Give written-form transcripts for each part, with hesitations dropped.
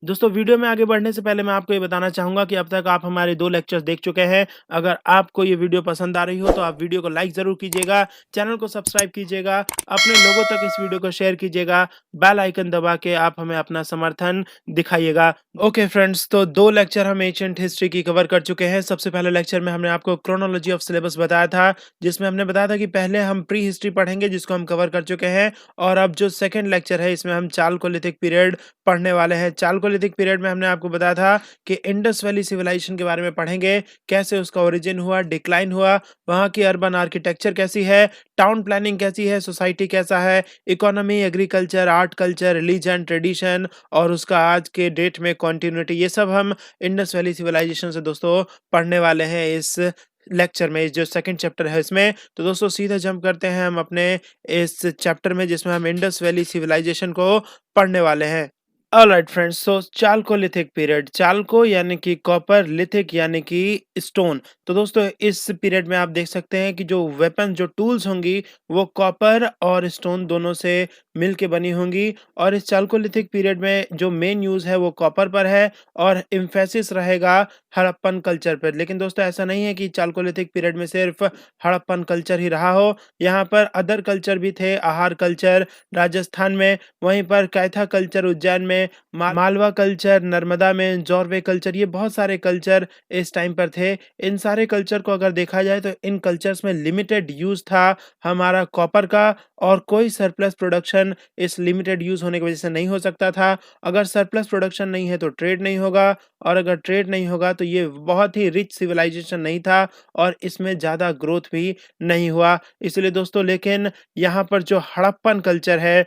दोस्तों वीडियो में आगे बढ़ने से पहले मैं आपको ये बताना चाहूँगा कि अब तक आप हमारे 2 लेक्चर्स देख चुके हैं। अगर आपको ये वीडियो पसंद आ रही हो तो आप वीडियो को लाइक ज़रूर कीजिएगा, चैनल को सब्सक्राइब कीजिएगा, अपने लोगों तक इस वीडियो को शेयर कीजिएगा, बेल आइकन दबा के आप हमें अपना समर्थन दिखाइएगा। ओके फ्रेंड्स, तो 2 लेक्चर हम एंशिएंट हिस्ट्री की कवर कर चुके हैं। सबसे पहले लेक्चर में हमने आपको क्रोनोलॉजी ऑफ सिलेबस बताया था, जिसमें हमने बताया था कि पहले हम प्री हिस्ट्री पढ़ेंगे जिसको हम कवर कर चुके हैं, और अब जो सेकंड लेक्चर है इसमें हम चालकोलिथिक पीरियड पढ़ने वाले हैं। चालकोलिथिक पीरियड में हमने आपको बताया था कि इंडस वैली सिविलाइजेशन के बारे में पढ़ेंगे, कैसे उसका ओरिजिन हुआ, डिक्लाइन हुआ, वहाँ की अर्बन आर्किटेक्चर कैसी है, टाउन प्लानिंग कैसी है, सोसाइटी कैसा है, economy, agriculture, art culture, religion, tradition और उसका आज के डेट में कंटिन्यूटी, ये सब हम इंडस वैली सिविलाइजेशन से दोस्तों पढ़ने वाले हैं इस लेक्चर में, जो सेकंड चैप्टर है इसमें। तो दोस्तों सीधा जंप करते हैं हम अपने इस चैप्टर में जिसमें हम इंडस वैली सिविलाइजेशन को पढ़ने वाले हैं। ऑलराइट फ्रेंड्स, सो चालकोलिथिक पीरियड, चालको यानी कि कॉपर, लिथिक यानी कि स्टोन। तो दोस्तों इस पीरियड में आप देख सकते हैं कि जो वेपन, जो टूल्स होंगी वो कॉपर और स्टोन दोनों से मिल के बनी होंगी, और इस चालकोलिथिक पीरियड में जो मेन यूज है वो कॉपर पर है और एम्फेसिस रहेगा हड़प्पन कल्चर पर। लेकिन दोस्तों ऐसा नहीं है कि चालकोलिथिक पीरियड में सिर्फ हड़प्पन कल्चर ही रहा हो, यहाँ पर अदर कल्चर भी थे। आहार कल्चर राजस्थान में, वहीं पर कैथा कल्चर उज्जैन में, मालवा कल्चर नर्मदा में, जौरवे कल्चर, ये बहुत सारे कल्चर इस टाइम पर थे। इन सारे कल्चर को अगर देखा जाए तो इन कल्चर्स में लिमिटेड यूज था हमारा कॉपर का, और कोई सरप्लस प्रोडक्शन इस लिमिटेड यूज होने की वजह से नहीं हो सकता था। अगर सरप्लस प्रोडक्शन नहीं है तो ट्रेड नहीं होगा, और अगर ट्रेड नहीं होगा तो ये बहुत ही रिच सिविलाइजेशन नहीं था और इसमें ज़्यादा ग्रोथ भी नहीं हुआ। इसलिए दोस्तों, लेकिन यहाँ पर जो हड़प्पन कल्चर है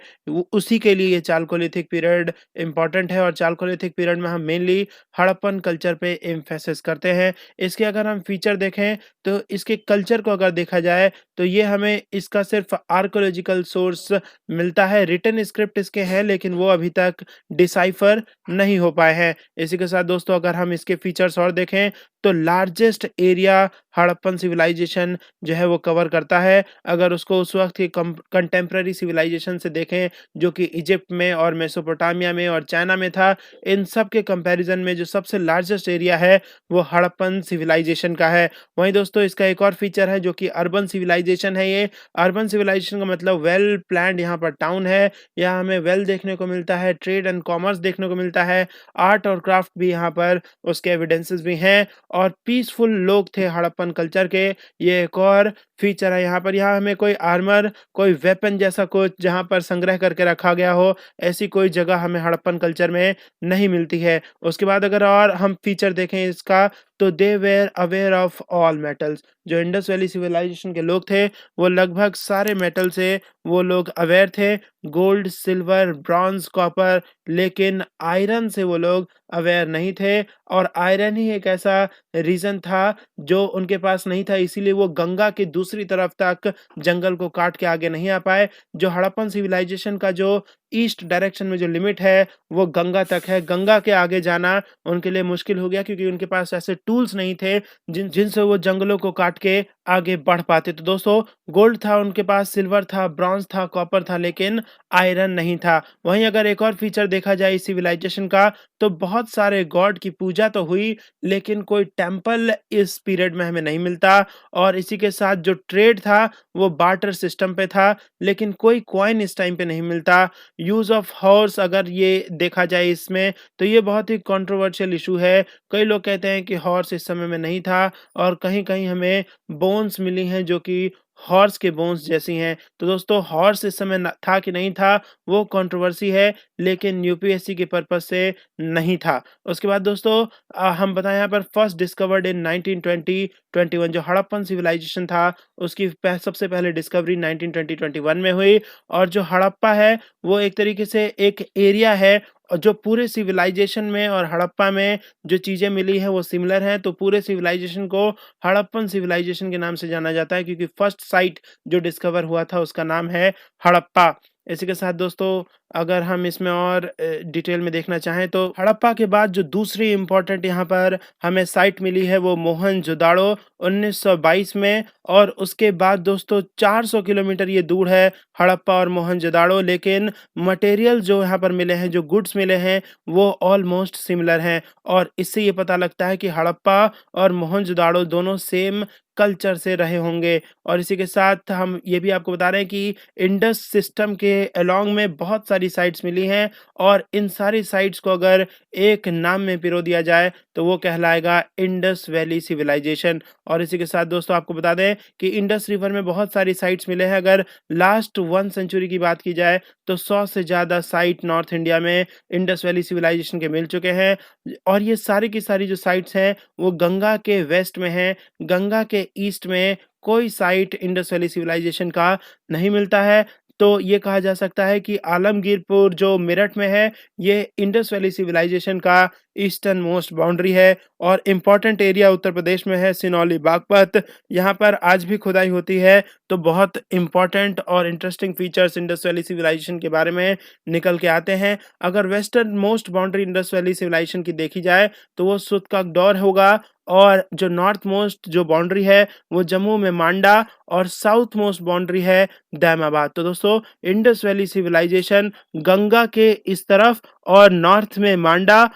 उसी के लिए ये चालकोलिथिक पीरियड इम्पोर्टेंट है, और चालकोलिथिक पीरियड में हम मेनली हड़प्पन कल्चर पे एम्फेसिस करते हैं। इसके अगर हम फीचर देखें तो इसके कल्चर को अगर देखा जाए तो ये हमें इसका सिर्फ आर्कोलॉजिकल सोर्स मिलता है। रिटन स्क्रिप्ट इसके हैं लेकिन वो अभी तक डिसाइफर नहीं हो पाए हैं। इसी के साथ दोस्तों अगर हम इसके फीचर्स और देखें तो लार्जेस्ट एरिया हड़प्पन सिविलाइजेशन जो है वो कवर करता है। अगर उसको उस वक्त की कंटेम्प्रेरी सिविलाइजेशन से देखें जो कि इजिप्ट में और मेसोपोटामिया में और चाइना में था, इन सब के कंपैरिजन में जो सबसे लार्जेस्ट एरिया है वो हड़प्पन सिविलाइजेशन का है। वहीं दोस्तों इसका एक और फीचर है जो कि अर्बन सिविलाइजेशन है। ये अर्बन सिविलाइजेशन का मतलब वेल प्लान्ड यहाँ पर टाउन है, यहाँ हमें वेल देखने को मिलता है, ट्रेड एंड कॉमर्स देखने को मिलता है, आर्ट और क्राफ्ट भी यहाँ पर उसके एविडेंसेस भी हैं, और पीसफुल लोग थे हड़प्पन कल्चर के। ये एक और फीचर है यहाँ पर। यहाँ हमें कोई आर्मर, कोई वेपन जैसा कुछ जहाँ पर संग्रह करके रखा गया हो, ऐसी कोई जगह हमें हड़प्पन कल्चर में नहीं मिलती है। उसके बाद अगर और हम फीचर देखें इसका तो they were aware of all metals. जो इंडस वैली सिविलाइजेशन के लोग थे वो लगभग सारे मेटल से वो लोग अवेयर थे, गोल्ड, सिल्वर, ब्रॉन्ज, कॉपर, लेकिन आयरन से वो लोग अवेयर नहीं थे। और आयरन ही एक ऐसा रीजन था जो उनके पास नहीं था, इसीलिए वो गंगा की दूसरी तरफ तक जंगल को काट के आगे नहीं आ पाए। जो हड़प्पन सिविलाइजेशन का जो ईस्ट डायरेक्शन में जो लिमिट है वो गंगा तक है। गंगा के आगे जाना उनके लिए मुश्किल हो गया क्योंकि उनके पास ऐसे टूल्स नहीं थे जिनसे वो जंगलों को काट के आगे बढ़ पाते। तो दोस्तों गोल्ड था उनके पास, सिल्वर था, ब्रॉन्ज था, कॉपर था, लेकिन आयरन नहीं था। वहीं अगर एक और फीचर देखा जाए इस सिविलाइजेशन का तो बहुत सारे गॉड की पूजा तो हुई लेकिन कोई टेम्पल इस पीरियड में हमें नहीं मिलता। और इसी के साथ जो ट्रेड था वो बार्टर सिस्टम पे था, लेकिन कोई कॉइन इस टाइम पे नहीं मिलता। यूज ऑफ हॉर्स अगर ये देखा जाए इसमें तो ये बहुत ही कंट्रोवर्शियल इशू है। कई लोग कहते हैं कि हॉर्स इस समय में नहीं था, और कहीं कहीं हमें बोन्स मिली हैं जो कि हॉर्स के बोन्स जैसी हैं। तो दोस्तों हॉर्स इस समय था कि नहीं था वो कंट्रोवर्सी है, लेकिन यूपीएससी के पर्पज से नहीं था। उसके बाद दोस्तों हम बताएं यहाँ पर फर्स्ट डिस्कवर्ड इन 1920-21, जो हड़प्पन सिविलाइजेशन था उसकी सबसे पहले डिस्कवरी 1920-21 में हुई। और जो हड़प्पा है वो एक तरीके से एक एरिया है, और जो पूरे सिविलाइजेशन में और हड़प्पा में जो चीज़ें मिली हैं वो सिमिलर हैं, तो पूरे सिविलाइजेशन को हड़प्पन सिविलाइजेशन के नाम से जाना जाता है क्योंकि फर्स्ट साइट जो डिस्कवर हुआ था उसका नाम है हड़प्पा। इसी के साथ दोस्तों अगर हम इसमें और डिटेल में देखना चाहें तो हड़प्पा के बाद जो दूसरी इम्पोर्टेंट यहाँ पर हमें साइट मिली है वो मोहनजोदाड़ो, 1922 में, और उसके बाद दोस्तों 400 किलोमीटर ये दूर है हड़प्पा और मोहनजोदाड़ो, लेकिन मटेरियल जो यहाँ पर मिले हैं, जो गुड्स मिले हैं, वो ऑलमोस्ट सिमिलर हैं। और इससे ये पता लगता है कि हड़प्पा और मोहनजोदाड़ो दोनों सेम कल्चर से रहे होंगे। और इसी के साथ हम ये भी आपको बता रहे हैं कि इंडस सिस्टम के अलोंग में बहुत सारी साइट्स मिली हैं, और इन सारी साइट्स को अगर एक नाम में पिरो दिया जाए तो वो कहलाएगा इंडस वैली सिविलाइजेशन। और इसी के साथ दोस्तों आपको बता दें कि इंडस रिवर में बहुत सारी साइट्स मिले हैं। अगर लास्ट 1 सेंचुरी की बात की जाए तो 100 से ज़्यादा साइट नॉर्थ इंडिया में इंडस वैली सिविलाइजेशन के मिल चुके हैं। और ये सारी की सारी जो साइट्स हैं वो गंगा के वेस्ट में हैं। गंगा के ईस्ट में कोई साइट इंडस वैली सिविलाइजेशन का नहीं मिलता है। तो ये कहा जा सकता है कि आलमगीरपुर जो मेरठ में है, ये इंडस वैली सिविलाइजेशन का ईस्टर्न मोस्ट बाउंड्री है। और इम्पोर्टेंट एरिया उत्तर प्रदेश में है सिनौली बागपत, यहाँ पर आज भी खुदाई होती है। तो बहुत इम्पोर्टेंट और interesting features Indus valley civilisation के बारे में निकल के आते हैं। अगर western most boundary Indus valley civilisation की देखी जाए तो वो सुतककडोर होगा, और जो नॉर्थ मोस्ट जो बाउंड्री है वो जम्मू में मांडा, और साउथ मोस्ट बाउंड्री है दैमाबाद। तो दोस्तों इंडस वैली सिविलाइजेशन गंगा के इस तरफ, और नॉर्थ में मांडा,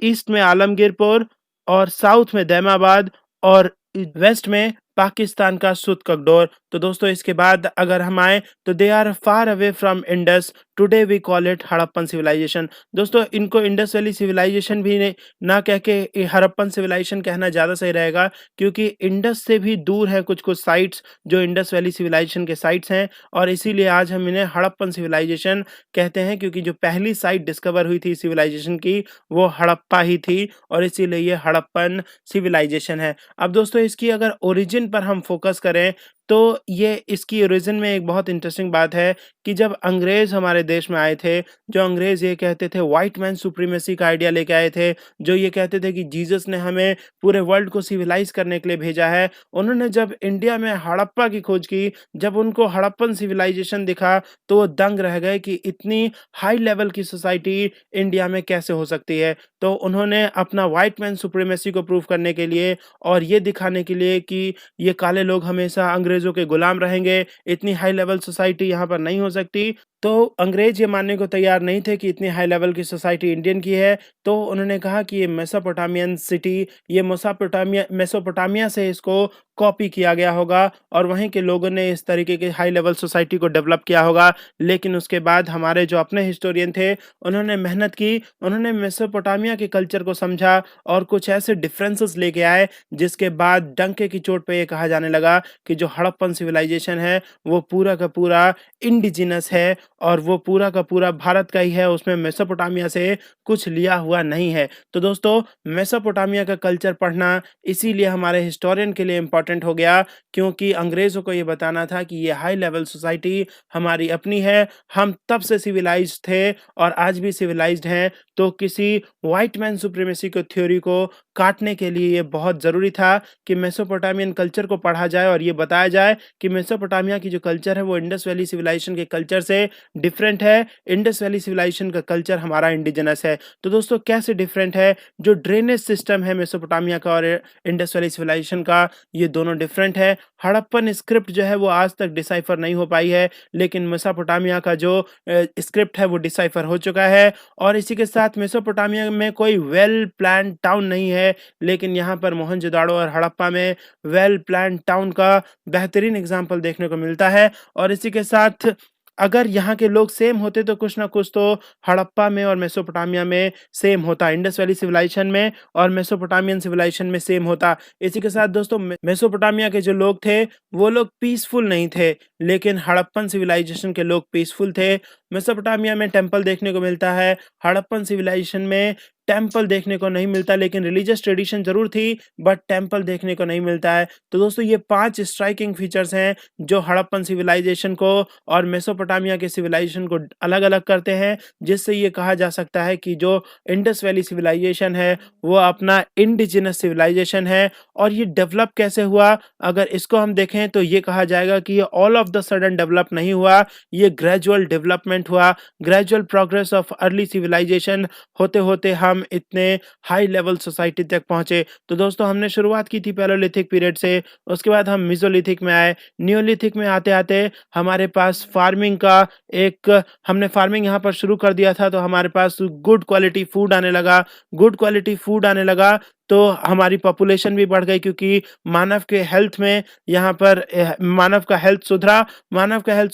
ईस्ट में आलमगीरपुर, और साउथ में दैमाबाद, और वेस्ट में पाकिस्तान का सुतककडोर। तो दोस्तों इसके बाद अगर हम आए तो they are far away from Indus, today we call it Harappan civilisation. दोस्तों इनको इंडस वैली सिविलाइजेशन भी ना कह के हड़प्पन सिविलाइजेशन कहना ज़्यादा सही रहेगा, क्योंकि इंडस से भी दूर है कुछ कुछ साइट्स जो इंडस वैली सिविलाइजेशन के साइट्स हैं, और इसीलिए आज हम इन्हें हड़प्पन सिविलाइजेशन कहते हैं, क्योंकि जो पहली साइट डिस्कवर हुई थी सिविलाइजेशन की वो हड़प्पा ही थी, और इसीलिए ये हड़प्पन सिविलाइजेशन है। अब दोस्तों इसकी अगर ओरिजिन पर हम फोकस करें तो ये इसकी ओरिजिन में एक बहुत इंटरेस्टिंग बात है कि जब अंग्रेज हमारे देश में आए थे, जो अंग्रेज ये कहते थे व्हाइट मैन सुप्रीमेसी का आइडिया लेके आए थे, जो ये कहते थे कि जीसस ने हमें पूरे वर्ल्ड को सिविलाइज करने के लिए भेजा है। उन्होंने जब इंडिया में हड़प्पा की खोज की, जब उनको हड़प्पन सिविलाइजेशन दिखा तो वो दंग रह गए कि इतनी हाई लेवल की सोसाइटी इंडिया में कैसे हो सकती है। तो उन्होंने अपना व्हाइट मैन सुप्रीमेसी को प्रूव करने के लिए और ये दिखाने के लिए कि ये काले लोग हमेशा अंग्रेजों के गुलाम रहेंगे, इतनी हाई लेवल सोसाइटी यहाँ पर नहीं हो सकती। तो अंग्रेज ये मानने को तैयार नहीं थे कि इतनी हाई लेवल की सोसाइटी इंडियन की है। तो उन्होंने कहा कि ये मेसोपोटामियन सिटी, ये मेसोपोटामिया से इसको कॉपी किया गया होगा, और वहीं के लोगों ने इस तरीके की हाई लेवल सोसाइटी को डेवलप किया होगा। लेकिन उसके बाद हमारे जो अपने हिस्टोरियन थे उन्होंने मेहनत की, उन्होंने मेसोपोटामिया के कल्चर को समझा और कुछ ऐसे डिफरेंसेस लेके आए, जिसके बाद डंके की चोट पे ये कहा जाने लगा कि जो हड़प्पन सिविलाइजेशन है वो पूरा का पूरा इंडिजिनस है, और वो पूरा का पूरा भारत का ही है, उसमें मेसोपोटामिया से कुछ लिया हुआ नहीं है। तो दोस्तों मेसोपोटामिया का कल्चर पढ़ना इसीलिए हमारे हिस्टोरियन के लिए इम्पोर्टेंट हो गया, क्योंकि अंग्रेज़ों को ये बताना था कि ये हाई लेवल सोसाइटी हमारी अपनी है, हम तब से सिविलाइज्ड थे और आज भी सिविलाइज्ड हैं। तो किसी व्हाइट मैन सुप्रीमेसी को थ्योरी को काटने के लिए ये बहुत ज़रूरी था कि मेसोपोटामियन कल्चर को पढ़ा जाए और ये बताया जाए कि मेसोपोटामिया की जो कल्चर है वो इंडस वैली सिविलाइजेशन के कल्चर से डिफरेंट है। इंडस वैली सिविलाइजेशन का कल्चर हमारा इंडिजिनस है। तो दोस्तों कैसे डिफरेंट है? जो ड्रेनेज सिस्टम है मेसोपोटामिया का और इंडस वैली सिविलाइजेशन का, ये दोनों डिफरेंट है। हड़प्पन स्क्रिप्ट जो है वो आज तक डिसाइफर नहीं हो पाई है, लेकिन मेसोपोटामिया का जो स्क्रिप्ट है वो डिसाइफर हो चुका है। और इसी के साथ मेसोपोटामिया में कोई वेल प्लान टाउन नहीं है, लेकिन यहाँ पर मोहनजोदाड़ो और हड़प्पा में वेल प्लान टाउन का बेहतरीन एग्जाम्पल देखने को मिलता है। और इसी के साथ अगर यहाँ के लोग सेम होते तो कुछ ना कुछ तो हड़प्पा में और मेसोपोटामिया में सेम होता, इंडस वैली सिविलाइजेशन में और मेसोपोटामियन सिविलाइजेशन में सेम होता। इसी के साथ दोस्तों मेसोपोटामिया के जो लोग थे वो लोग पीसफुल नहीं थे, लेकिन हड़प्पन सिविलाइजेशन के लोग पीसफुल थे। मेसोपोटामिया में टेम्पल देखने को मिलता है, हड़प्पन सिविलाइजेशन में टेम्पल देखने को नहीं मिलता, लेकिन रिलीजियस ट्रेडिशन जरूर थी बट टेम्पल देखने को नहीं मिलता है। तो दोस्तों ये 5 स्ट्राइकिंग फीचर्स हैं जो हड़प्पन सिविलाइजेशन को और मेसोपोटामिया के सिविलाइजेशन को अलग-अलग करते हैं, जिससे ये कहा जा सकता है कि जो इंडस वैली सिविलाइजेशन है वो अपना इंडिजिनस सिविलाइजेशन है। और ये डेवलप कैसे हुआ, अगर इसको हम देखें तो ये कहा जाएगा कि ये all of the sudden develop नहीं हुआ, ये ग्रेजुअल डेवलपमेंट डेवलपमेंट हुआ, gradual progress of early civilisation होते-होते हम इतने हाई लेवल सोसाइटी तक पहुँचे। तो दोस्तों हमने शुरुआत की थी पैलेयोलिथिक पीरियड से, उसके बाद हम मेसोलिथिक में आए, नियोलिथिक में आते-आते हमारे पास फार्मिंग का एक हमने फार्मिंग यहाँ पर शुरू कर दिया था, तो हमारे पास गुड क्वालिटी फूड आने लगा। गुड क्वालिटी फूड आने लगा तो हमारी पॉपुलेशन भी बढ़ गई, क्योंकि मानव के हेल्थ में यहाँ पर मानव का हेल्थ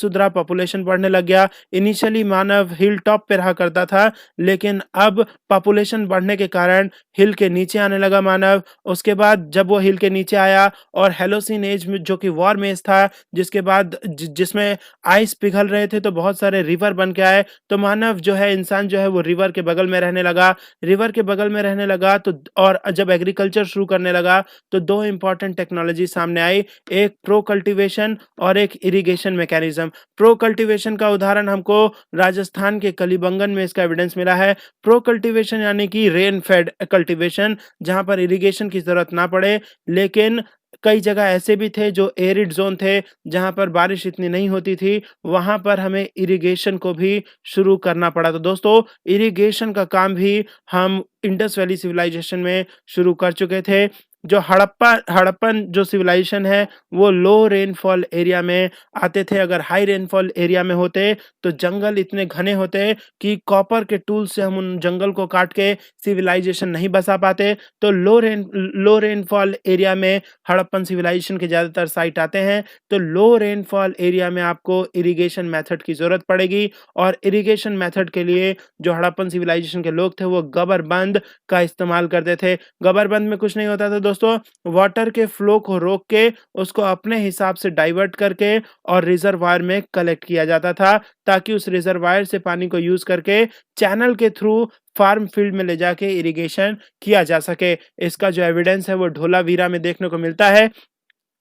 सुधरा, पॉपुलेशन बढ़ने लग गया। इनिशियली मानव हिल टॉप पे रहा करता था, लेकिन अब पॉपुलेशन बढ़ने के कारण हिल के नीचे आने लगा मानव। उसके बाद जब वो हिल के नीचे आया और हेलोसिन एज में, जो कि वार्म एज था, जिसके बाद जिसमें आइस पिघल रहे थे, तो बहुत सारे रिवर बन के आए, तो मानव जो है, इंसान जो है, वो रिवर के बगल में रहने लगा। रिवर के बगल में रहने लगा तो और जब एग्रीकल्चर शुरू करने लगा तो दो इंपॉर्टेंट टेक्नोलॉजी सामने आई, एक प्रो कल्टीवेशन और एक इरिगेशन मैकेनिज्म। प्रो कल्टीवेशन का उदाहरण हमको राजस्थान के कलिबंगन में इसका एविडेंस मिला है। प्रो कल्टीवेशन यानी कि रेन फेड कल्टीवेशन, जहां पर इरिगेशन की जरूरत ना पड़े, लेकिन कई जगह ऐसे भी थे जो एरिड जोन थे, जहां पर बारिश इतनी नहीं होती थी, वहां पर हमें इरिगेशन को भी शुरू करना पड़ा। तो दोस्तों इरिगेशन का काम भी हम इंडस वैली सिविलाइजेशन में शुरू कर चुके थे। जो हड़प्पन जो सिविलाइजेशन है, वो लो रेनफॉल एरिया में आते थे। अगर हाई रेनफॉल एरिया में होते तो जंगल इतने घने होते कि कॉपर के टूल से हम उन जंगल को काट के सिविलाइजेशन नहीं बसा पाते। तो लो रेनफॉल एरिया में हड़प्पन सिविलाइजेशन के ज़्यादातर साइट आते हैं। तो लो रेनफॉल एरिया में आपको इरिगेशन मेथड की ज़रूरत पड़ेगी, और इरिगेशन मेथड के लिए जो हड़प्पन सिविलाइजेशन के लोग थे, वो गबरबंद का इस्तेमाल करते थे। गबरबंद में कुछ नहीं होता था दोस्तों, वाटर के फ्लो को रोक के उसको अपने हिसाब से डाइवर्ट करके और रिजर्वायर में कलेक्ट किया जाता था, ताकि उस रिजर्वायर से पानी को यूज करके चैनल के थ्रू फार्म फील्ड में ले जाके इरिगेशन किया जा सके। इसका जो एविडेंस है वो ढोलावीरा में देखने को मिलता है।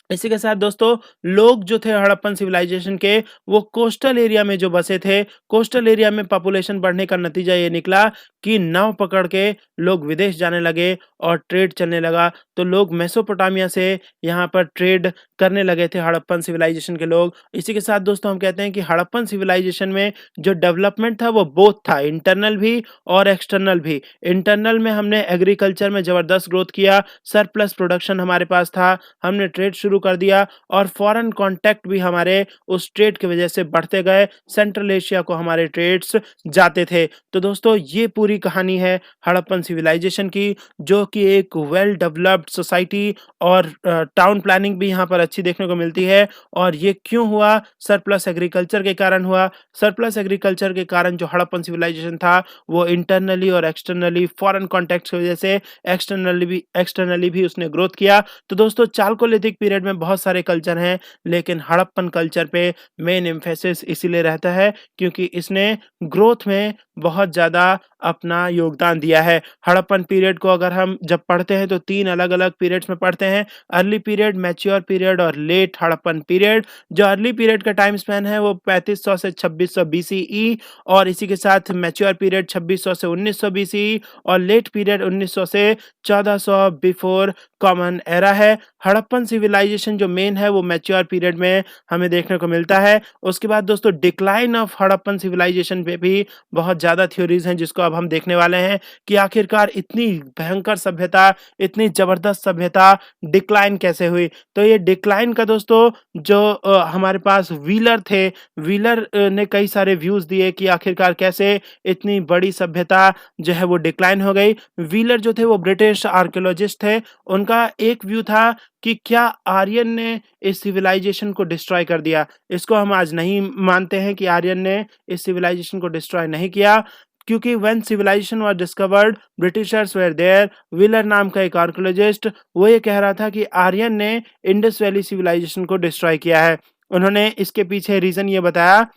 इसी के साथ दोस्तों लोग जो थे हड़प्पन सिविलाइजेशन के, वो कोस्टल एरिया में जो बसे थे, कोस्टल एरिया में पॉपुलेशन बढ़ने का नतीजा ये निकला कि नाव पकड़ के लोग विदेश जाने लगे और ट्रेड चलने लगा। तो लोग मेसोपोटामिया से यहाँ पर ट्रेड करने लगे थे, हड़प्पन सिविलाइजेशन के लोग। इसी के साथ दोस्तों हम कहते हैं कि हड़प्पन सिविलाइजेशन में जो डेवलपमेंट था वो बोथ था, इंटरनल भी और एक्सटर्नल भी। इंटरनल में हमने एग्रीकल्चर में जबरदस्त ग्रोथ किया, सरप्लस प्रोडक्शन हमारे पास था, हमने ट्रेड शुरू कर दिया, और फॉरेन कांटेक्ट भी हमारे उस ट्रेड की वजह से बढ़ते गए। सेंट्रल एशिया को हमारे ट्रेड्स जाते थे। तो दोस्तों ये पूरी कहानी है हड़प्पन सिविलाइजेशन की, जो कि एक वेल डेवलप्ड सोसाइटी और टाउन प्लानिंग भी यहाँ पर अच्छी देखने को मिलती है। और ये क्यों हुआ? सरप्लस एग्रीकल्चर के कारण हुआ। सरप्लस एग्रीकल्चर के कारण जो हड़प्पन सिविलाइजेशन था, वो इंटरनली और एक्सटर्नली फॉरेन कॉन्टेक्ट की वजह से एक्सटर्नली भी उसने ग्रोथ किया। तो दोस्तों चालकोलिथिक पीरियड में बहुत सारे कल्चर हैं, लेकिन हड़प्पन कल्चर पे मेन एम्फेसिस इसीलिए रहता है क्योंकि इसने ग्रोथ में बहुत ज़्यादा अपना योगदान दिया है। हड़प्पन पीरियड को अगर हम जब पढ़ते हैं तो 3 अलग-अलग पीरियड्स में पढ़ते हैं, अर्ली पीरियड, मैच्योर पीरियड और लेट हड़प्पन पीरियड। जो अर्ली पीरियड का टाइम स्पैन है वो 3500 से 2600 बीसीई, और इसी के साथ मैच्योर पीरियड 2600 से 1900 बीसीई, और लेट पीरियड 1900 से 1400 बिफोर कॉमन एरा है। हड़प्पन सिविलाइजेशन जो मेन है वो मैच्योर पीरियड में हमें देखने को मिलता है। उसके बाद दोस्तों डिक्लाइन ऑफ हड़प्पन सिविलाइजेशन पे भी बहुत ज़्यादा थ्योरीज हैं, जिसको अब हम देखने वाले हैं कि आखिरकार इतनी भयंकर सभ्यता, इतनी ज़बरदस्त सभ्यता डिक्लाइन कैसे हुई। तो ये डिक्लाइन का दोस्तों जो हमारे पास व्हीलर थे, व्हीलर ने कई सारे व्यूज़ दिए कि आखिरकार कैसे इतनी बड़ी सभ्यता जो है वो डिक्लाइन हो गई। व्हीलर जो थे वो ब्रिटिश आर्कियोलॉजिस्ट थे। उनका एक व्यू था कि क्या आर्यन ने इस सिविलाइजेशन को डिस्ट्रॉय कर दिया। इसको हम आज नहीं मानते हैं कि आर्यन ने इस सिविलाइजेशन को डिस्ट्रॉय नहीं किया, क्योंकि when civilisation was discovered Britishers were there. Wheeler नाम का एक आर्कियोलॉजिस्ट वो ये कह रहा था कि आर्यन ने इंडस वैली सिविलाइजेशन को डिस्ट्रॉय किया है। उन्होंने इसके पीछे रीजन ये बताया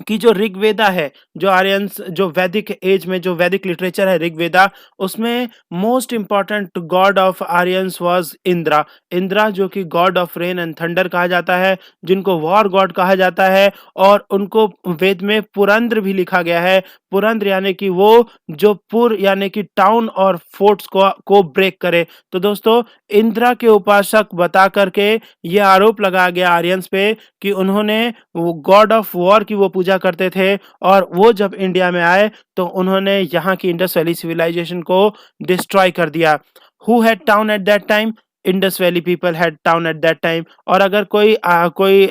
कि जो ऋग्वेदा है, जो आर्यंस जो वैदिक एज में जो वैदिक लिटरेचर है ऋग्वेदा, उसमें most important God of Aryans was Indira. Indira जो कि God of rain and thunder कहा जाता है, जिनको वॉर गॉड कहा जाता है, और उनको वेद में पुरंद्र भी लिखा गया है। पुरंद्र यानी कि वो जो पुर यानी कि टाउन और फोर्ट्स को ब्रेक करे। तो दोस्तों इंदिरा के उपासक बता करके ये आरोप लगाया गया आर्यंस पे कि उन्होंने वो गॉड ऑफ वॉर की वो पूजा करते थे और वो जब इंडिया में आए तो उन्होंने यहाँ की इंडस वैली सिविलाइजेशन को डिस्ट्रॉय कर दिया। Who had town at that time? Indus valley people had town at that time. और अगर कोई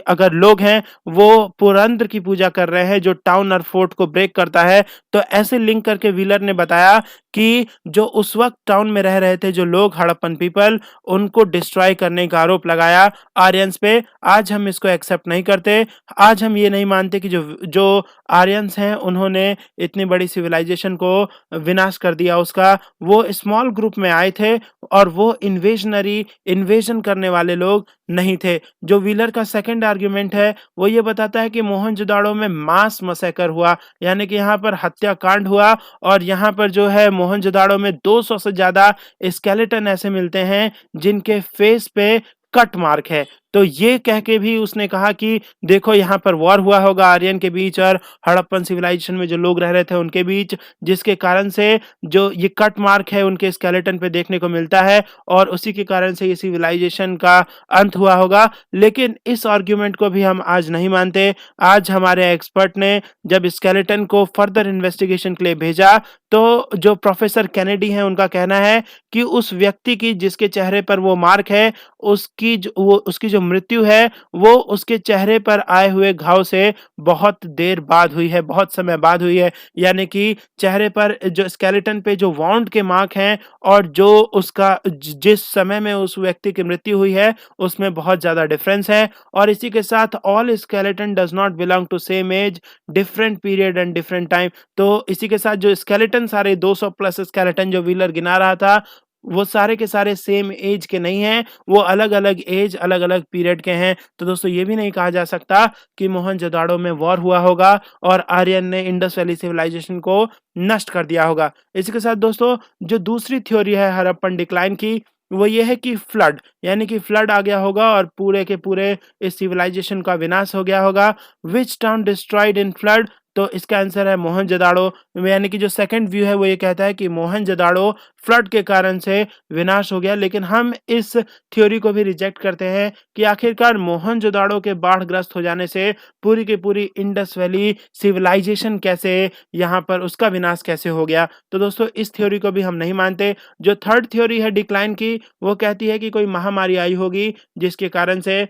अगर लोग हैं वो पुरंद्र की पूजा कर रहे हैं जो टाउन और फोर्ट को ब्रेक करता है, तो ऐसे लिंक करके व्हीलर ने बताया कि जो उस वक्त टाउन में रह रहे थे जो लोग हड़प्पन पीपल, उनको डिस्ट्रॉय करने का आरोप लगाया आर्यंस पे। आज हम इसको एक्सेप्ट नहीं करते। आज हम ये नहीं मानते कि जो जो आर्यंस हैं उन्होंने इतनी बड़ी सिविलाइजेशन को विनाश कर दिया उसका। वो स्मॉल ग्रुप में आए थे और वो इन्वेजन करने वाले लोग नहीं थे। जो व्हीलर का सेकंड आर्गुमेंट है वो ये बताता है कि मोहनजोदाड़ो में मास मसैकर हुआ, यानी कि यहाँ पर हत्याकांड हुआ और यहाँ पर जो है मोहनजोदाड़ो में 200 से ज्यादा स्केलेटन ऐसे मिलते हैं जिनके फेस पे कट मार्क है। तो ये कह के भी उसने कहा कि देखो यहाँ पर वॉर हुआ होगा आर्यन के बीच और हड़प्पन सिविलाइजेशन में जो लोग रह रहे थे उनके बीच, जिसके कारण से जो ये कट मार्क है उनके स्केलेटन पे देखने को मिलता है और उसी के कारण से ये सिविलाइजेशन का अंत हुआ होगा। लेकिन इस आर्ग्यूमेंट को भी हम आज नहीं मानते। आज हमारे एक्सपर्ट ने जब स्केलेटन को फर्दर इन्वेस्टिगेशन के लिए भेजा तो जो प्रोफेसर कैनेडी हैं उनका कहना है कि उस व्यक्ति की जिसके चेहरे पर वो मार्क है उसकी जो मृत्यु है वो उसके चेहरे पर आए हुए घाव से बहुत देर बाद हुई है, बहुत समय बाद हुई है। यानी कि चेहरे पर जो स्केलेटन पे जो वाउंड के मार्क हैं और जो उसका जिस समय में उस व्यक्ति की मृत्यु हुई है उसमें बहुत ज्यादा डिफरेंस है। और इसी के साथ all skeleton does not belong to same age, different period and different time. तो इसी के साथ जो स्केलेटन सारे 200 प्लस स्केलेटन जो व्हीलर गिना रहा था वो सारे के सारे सेम एज के नहीं हैं, वो अलग अलग एज अलग अलग पीरियड के हैं। तो दोस्तों ये भी नहीं कहा जा सकता कि मोहनजोदाड़ो में वॉर हुआ होगा और आर्यन ने इंडस वैली सिविलाइजेशन को नष्ट कर दिया होगा। इसी के साथ दोस्तों जो दूसरी थ्योरी है हड़प्पन डिक्लाइन की वो ये है कि फ्लड, यानी कि फ्लड आ गया होगा और पूरे के पूरे इस सिविलाइजेशन का विनाश हो गया होगा। विच टाउन डिस्ट्रॉयड इन फ्लड? तो इसका आंसर है मोहनजोदाड़ो। यानी कि जो सेकंड व्यू है वो ये कहता है कि मोहनजोदाड़ो फ्लड के कारण से विनाश हो गया। लेकिन हम इस थ्योरी को भी रिजेक्ट करते हैं कि आखिरकार मोहनजोदाड़ो के बाढ़ग्रस्त हो जाने से पूरी की पूरी इंडस वैली सिविलाइजेशन कैसे यहाँ पर उसका विनाश कैसे हो गया। तो दोस्तों इस थ्योरी को भी हम नहीं मानते। जो थर्ड थ्योरी है डिक्लाइन की वो कहती है कि कोई महामारी आई होगी जिसके कारण से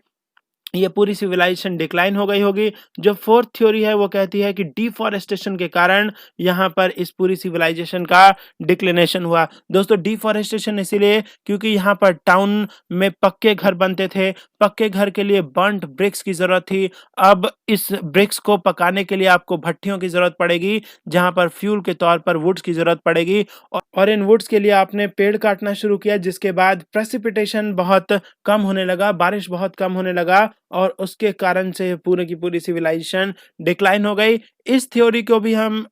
ये पूरी सिविलाइजेशन डिक्लाइन हो गई होगी। जो फोर्थ थ्योरी है वो कहती है कि डिफॉरेस्टेशन के कारण यहाँ पर इस पूरी सिविलाइजेशन का डिक्लिनेशन हुआ। दोस्तों डिफॉरेस्टेशन इसीलिए क्योंकि यहाँ पर टाउन में पक्के घर बनते थे, पक्के घर के लिए बर्न्ट ब्रिक्स की जरूरत थी। अब इस ब्रिक्स को पकाने के लिए आपको भट्टियों की जरूरत पड़ेगी जहाँ पर फ्यूल के तौर पर वुड्स की जरूरत पड़ेगी और इन वुड्स के लिए आपने पेड़ काटना शुरू किया जिसके बाद प्रेसिपिटेशन बहुत कम होने लगा, बारिश बहुत कम होने लगा और उसके कारण से पूरे की पूरी सिविलाइजेशन डिक्लाइन हो गई। इस थ्योरी को भी हम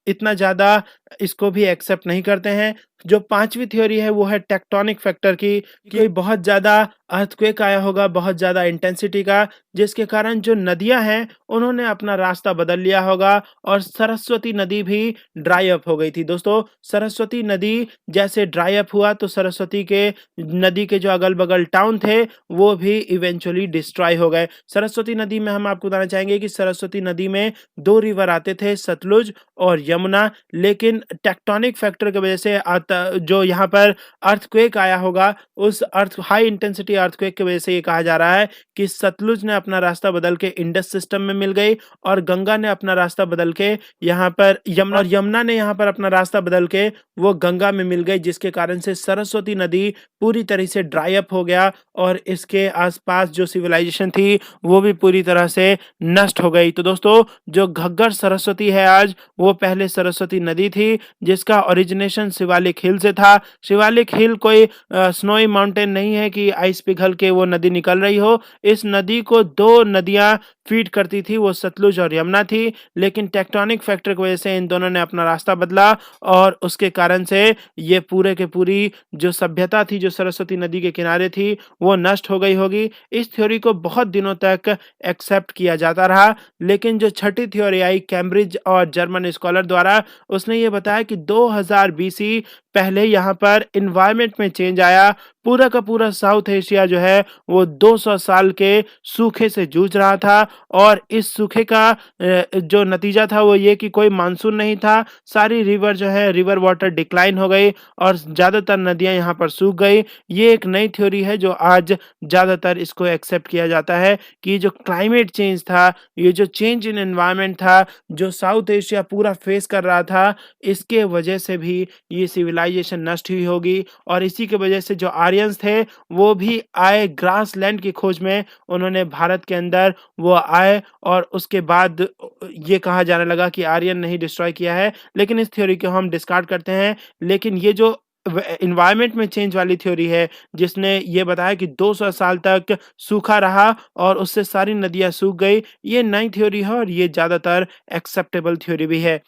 इतना ज़्यादा इसको भी एक्सेप्ट नहीं करते हैं। जो पांचवी थ्योरी है वो है टेक्टोनिक फैक्टर की कि बहुत ज़्यादा अर्थक्वेक आया होगा, बहुत ज़्यादा इंटेंसिटी का, जिसके कारण जो नदियां हैं उन्होंने अपना रास्ता बदल लिया होगा और सरस्वती नदी भी ड्राई अप हो गई थी। दोस्तों सरस्वती नदी जैसे ड्राई अप हुआ तो सरस्वती के नदी के जो अगल बगल टाउन थे वो भी इवेंचुअली डिस्ट्रॉय हो गए। सरस्वती नदी में हम आपको बताना चाहेंगे कि सरस्वती नदी में दो रिवर आते थे, सतलुज और यमुना। लेकिन टेक्टोनिक फैक्टर की वजह से जो यहाँ पर अर्थक्वेक आया होगा उस हाई इंटेंसिटी अर्थक्वेक की वजह से ये कहा जा रहा है कि सतलुज ने अपना रास्ता बदल के इंडस सिस्टम में मिल गई और गंगा ने अपना रास्ता बदल के यहाँ पर यमुना ने यहाँ पर अपना रास्ता बदल के वो गंगा में मिल गई, जिसके कारण से सरस्वती नदी पूरी तरह से ड्राई अप हो गया और इसके आसपास जो सिविलाइजेशन थी वो भी पूरी तरह से नष्ट हो गई। तो दोस्तों जो घग्गर सरस्वती है आज वो पहले सरस्वती नदी थी जिसका ओरिजिनेशन शिवालिक हिल से था। शिवालिक हिल कोई स्नोई माउंटेन नहीं है कि आइस पिघल के वो नदी निकल रही हो। इस नदी को दो नदियां फीड करती थी वो सतलुज और यमुना थी, लेकिन टेक्टोनिक फैक्टर की वजह से इन दोनों ने अपना रास्ता बदला और उसके कारण से ये पूरे के पूरी जो सभ्यता थी जो सरस्वती नदी के किनारे थी वो नष्ट हो गई होगी। इस थ्योरी को बहुत दिनों तक एक्सेप्ट किया जाता रहा, लेकिन जो छठी थ्योरी आई कैम्ब्रिज और जर्मन स्कॉलर द्वारा, उसने ये बताया कि 2000 बीसी पहले यहाँ पर इन्वायरमेंट में चेंज आया। पूरा का पूरा साउथ एशिया जो है वो 200 साल के सूखे से जूझ रहा था और इस सूखे का जो नतीजा था वो ये कि कोई मानसून नहीं था। सारी रिवर जो है रिवर वाटर डिक्लाइन हो गई और ज़्यादातर नदियाँ यहाँ पर सूख गई। ये एक नई थ्योरी है जो आज ज़्यादातर इसको एक्सेप्ट किया जाता है कि जो क्लाइमेट चेंज था, ये जो चेंज इन एनवायरनमेंट था, जो साउथ एशिया पूरा फेस कर रहा था, इसके वजह से भी ये सिविलाइजेशन नष्ट हुई होगी और इसी की वजह से जो आर्यंस थे वो भी आए ग्रासलैंड की खोज में। उन्होंने भारत के अंदर वो आए और उसके बाद ये कहा जाने लगा कि आर्यन ने ही डिस्ट्रॉय किया है, लेकिन इस थ्योरी को हम डिस्कार्ड करते हैं। लेकिन ये जो एनवायरनमेंट में चेंज वाली थ्योरी है जिसने ये बताया कि 200 साल तक सूखा रहा और उससे सारी नदियां सूख गई, ये नई थ्योरी है और ये ज़्यादातर एक्सेप्टेबल थ्योरी भी है।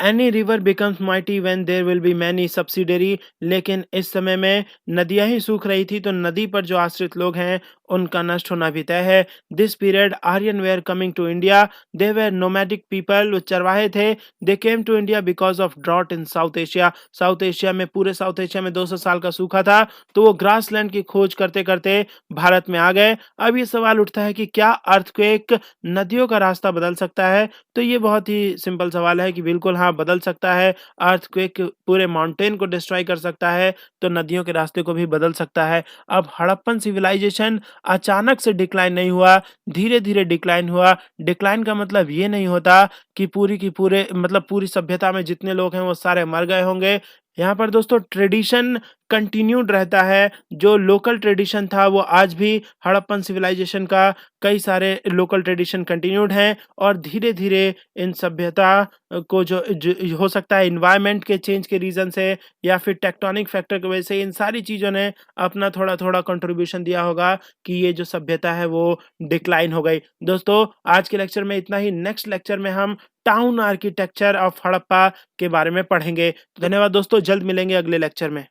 Any river becomes mighty when there will be many subsidiary, लेकिन इस समय में नदियां ही सूख रही थी तो नदी पर जो आश्रित लोग हैं उनका नष्ट होना भी तय है। This period Aryan were coming to India, they were nomadic people, वो चरवाहे थे। They came to India because of drought in South Asia, South Asia में पूरे साउथ एशिया में 200 साल का सूखा था तो वो ग्रासलैंड की खोज करते करते भारत में आ गए। अब ये सवाल उठता है कि क्या अर्थक्वेक नदियों का रास्ता बदल सकता है? तो ये बहुत ही सिंपल सवाल है कि बिल्कुल हाँ, बदल सकता है। अर्थक्वेक पूरे माउंटेन को डिस्ट्रॉय कर सकता है, तो नदियों के रास्ते को भी बदल सकता है। अब हड़प्पन सिविलाइजेशन अचानक से डिक्लाइन नहीं हुआ, धीरे-धीरे डिक्लाइन हुआ। डिक्लाइन का मतलब ये नहीं होता कि पूरी की पूरे मतलब पूरी सभ्यता में जितने लोग हैं वो सारे मर गए होंगे। यहाँ पर दोस्तों ट्रेडिशन कंटिन्यूड रहता है। जो लोकल ट्रेडिशन था वो आज भी हड़प्पन सिविलाइजेशन का कई सारे लोकल ट्रेडिशन कंटिन्यूड हैं और धीरे-धीरे इन सभ्यता को जो हो सकता है एनवायरनमेंट के चेंज के रीज़न से या फिर टेक्टोनिक फैक्टर की वजह से इन सारी चीज़ों ने अपना थोड़ा-थोड़ा कंट्रीब्यूशन दिया होगा कि ये जो सभ्यता है वो डिक्लाइन हो गई। दोस्तों आज के लेक्चर में इतना ही। नेक्स्ट लेक्चर में हम टाउन आर्किटेक्चर ऑफ हड़प्पा के बारे में पढ़ेंगे। धन्यवाद दोस्तों, जल्द मिलेंगे अगले लेक्चर में।